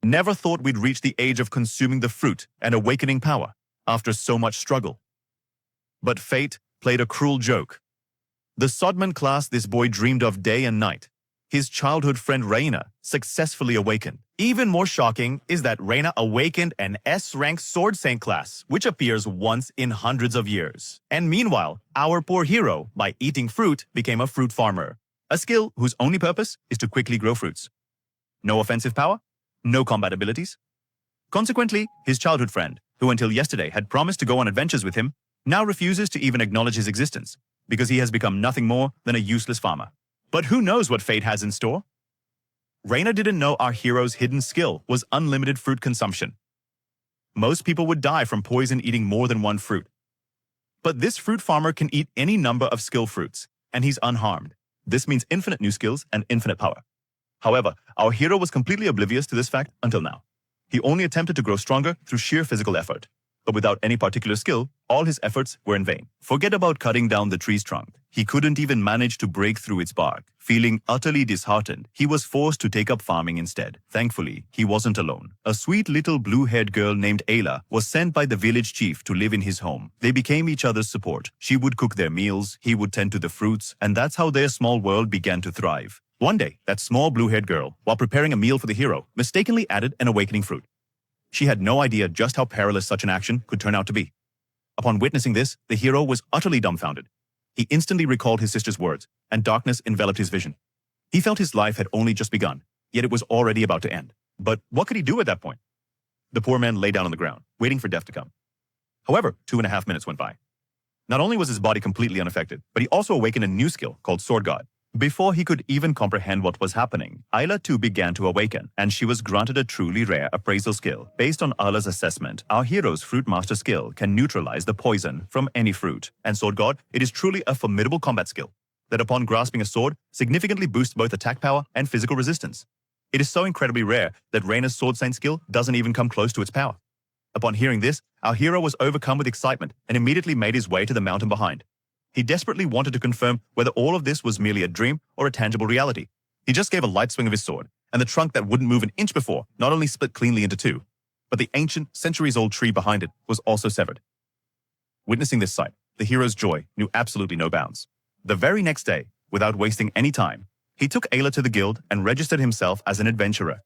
Never thought we'd reach the age of consuming the fruit and awakening power after so much struggle. But fate played a cruel joke. The Sodman class this boy dreamed of day and night, his childhood friend Raina, successfully awakened. Even more shocking is that Raina awakened an S-rank Sword Saint class, which appears once in hundreds of years. And meanwhile, our poor hero, by eating fruit, became a fruit farmer, a skill whose only purpose is to quickly grow fruits. No offensive power, no combat abilities. Consequently, his childhood friend, who until yesterday had promised to go on adventures with him, now refuses to even acknowledge his existence, because he has become nothing more than a useless farmer. But who knows what fate has in store? Raina didn't know our hero's hidden skill was unlimited fruit consumption. Most people would die from poison eating more than one fruit. But this fruit farmer can eat any number of skill fruits, and he's unharmed. This means infinite new skills and infinite power. However, our hero was completely oblivious to this fact until now. He only attempted to grow stronger through sheer physical effort. But without any particular skill, all his efforts were in vain. Forget about cutting down the tree's trunk. He couldn't even manage to break through its bark. Feeling utterly disheartened, he was forced to take up farming instead. Thankfully, he wasn't alone. A sweet little blue-haired girl named Ayla was sent by the village chief to live in his home. They became each other's support. She would cook their meals, he would tend to the fruits, and that's how their small world began to thrive. One day, that small blue-haired girl, while preparing a meal for the hero, mistakenly added an awakening fruit. She had no idea just how perilous such an action could turn out to be. Upon witnessing this, the hero was utterly dumbfounded. He instantly recalled his sister's words, and darkness enveloped his vision. He felt his life had only just begun, yet it was already about to end. But what could he do at that point? The poor man lay down on the ground, waiting for death to come. However, 2.5 minutes went by. Not only was his body completely unaffected, but he also awakened a new skill called Sword God. Before he could even comprehend what was happening, Ayla too began to awaken, and she was granted a truly rare appraisal skill. Based on Ayla's assessment, our hero's Fruit Master skill can neutralize the poison from any fruit. And Sword God, it is truly a formidable combat skill that upon grasping a sword, significantly boosts both attack power and physical resistance. It is so incredibly rare that Raina's Sword Saint skill doesn't even come close to its power. Upon hearing this, our hero was overcome with excitement and immediately made his way to the mountain behind. He desperately wanted to confirm whether all of this was merely a dream or a tangible reality. He just gave a light swing of his sword, and the trunk that wouldn't move an inch before not only split cleanly into two, but the ancient, centuries-old tree behind it was also severed. Witnessing this sight, the hero's joy knew absolutely no bounds. The very next day, without wasting any time, he took Ayla to the guild and registered himself as an adventurer.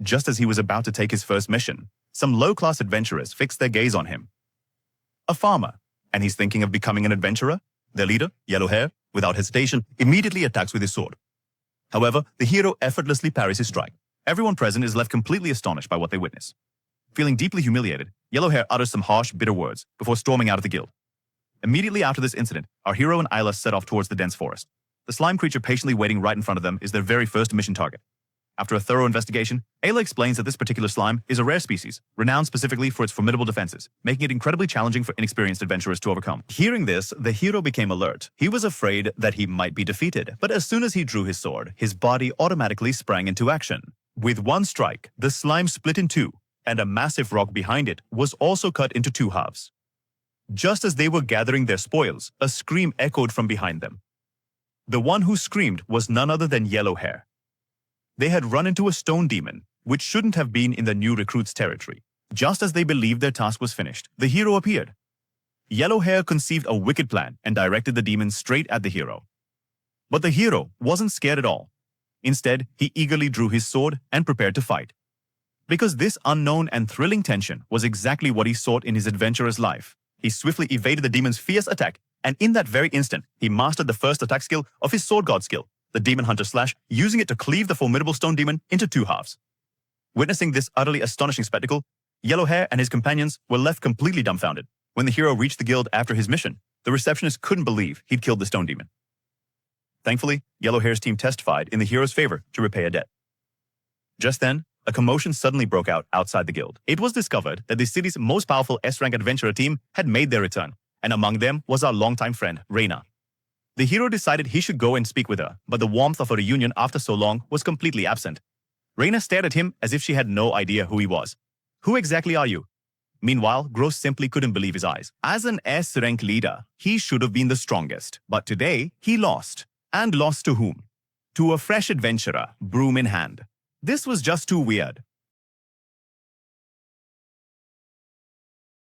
Just as he was about to take his first mission, some low-class adventurers fixed their gaze on him. A farmer, and he's thinking of becoming an adventurer? Their leader, Yellow Hair, without hesitation, immediately attacks with his sword. However, the hero effortlessly parries his strike. Everyone present is left completely astonished by what they witness. Feeling deeply humiliated, Yellow Hair utters some harsh, bitter words before storming out of the guild. Immediately after this incident, our hero and Ayla set off towards the dense forest. The slime creature patiently waiting right in front of them is their very first mission target. After a thorough investigation, Ayla explains that this particular slime is a rare species, renowned specifically for its formidable defenses, making it incredibly challenging for inexperienced adventurers to overcome. Hearing this, the hero became alert. He was afraid that he might be defeated, but as soon as he drew his sword, his body automatically sprang into action. With one strike, the slime split in two, and a massive rock behind it was also cut into two halves. Just as they were gathering their spoils, a scream echoed from behind them. The one who screamed was none other than Yellow Hair. They had run into a stone demon, which shouldn't have been in the new recruit's territory. Just as they believed their task was finished, the hero appeared. Yellow Hair conceived a wicked plan and directed the demon straight at the hero. But the hero wasn't scared at all. Instead, he eagerly drew his sword and prepared to fight. Because this unknown and thrilling tension was exactly what he sought in his adventurer's life, he swiftly evaded the demon's fierce attack, and in that very instant, he mastered the first attack skill of his Sword God skill, the Demon Hunter Slash, using it to cleave the formidable stone demon into two halves. Witnessing this utterly astonishing spectacle, Yellow Hair and his companions were left completely dumbfounded. When the hero reached the guild after his mission, the receptionist couldn't believe he'd killed the stone demon. Thankfully, Yellow Hair's team testified in the hero's favor to repay a debt. Just then, a commotion suddenly broke out outside the guild. It was discovered that the city's most powerful S-rank adventurer team had made their return, and among them was our longtime friend, Raina. The hero decided he should go and speak with her, but the warmth of a reunion after so long was completely absent. Raina stared at him as if she had no idea who he was. "Who exactly are you?" Meanwhile, Gross simply couldn't believe his eyes. As an S-rank leader, he should have been the strongest. But today, he lost. And lost to whom? To a fresh adventurer, broom in hand. This was just too weird.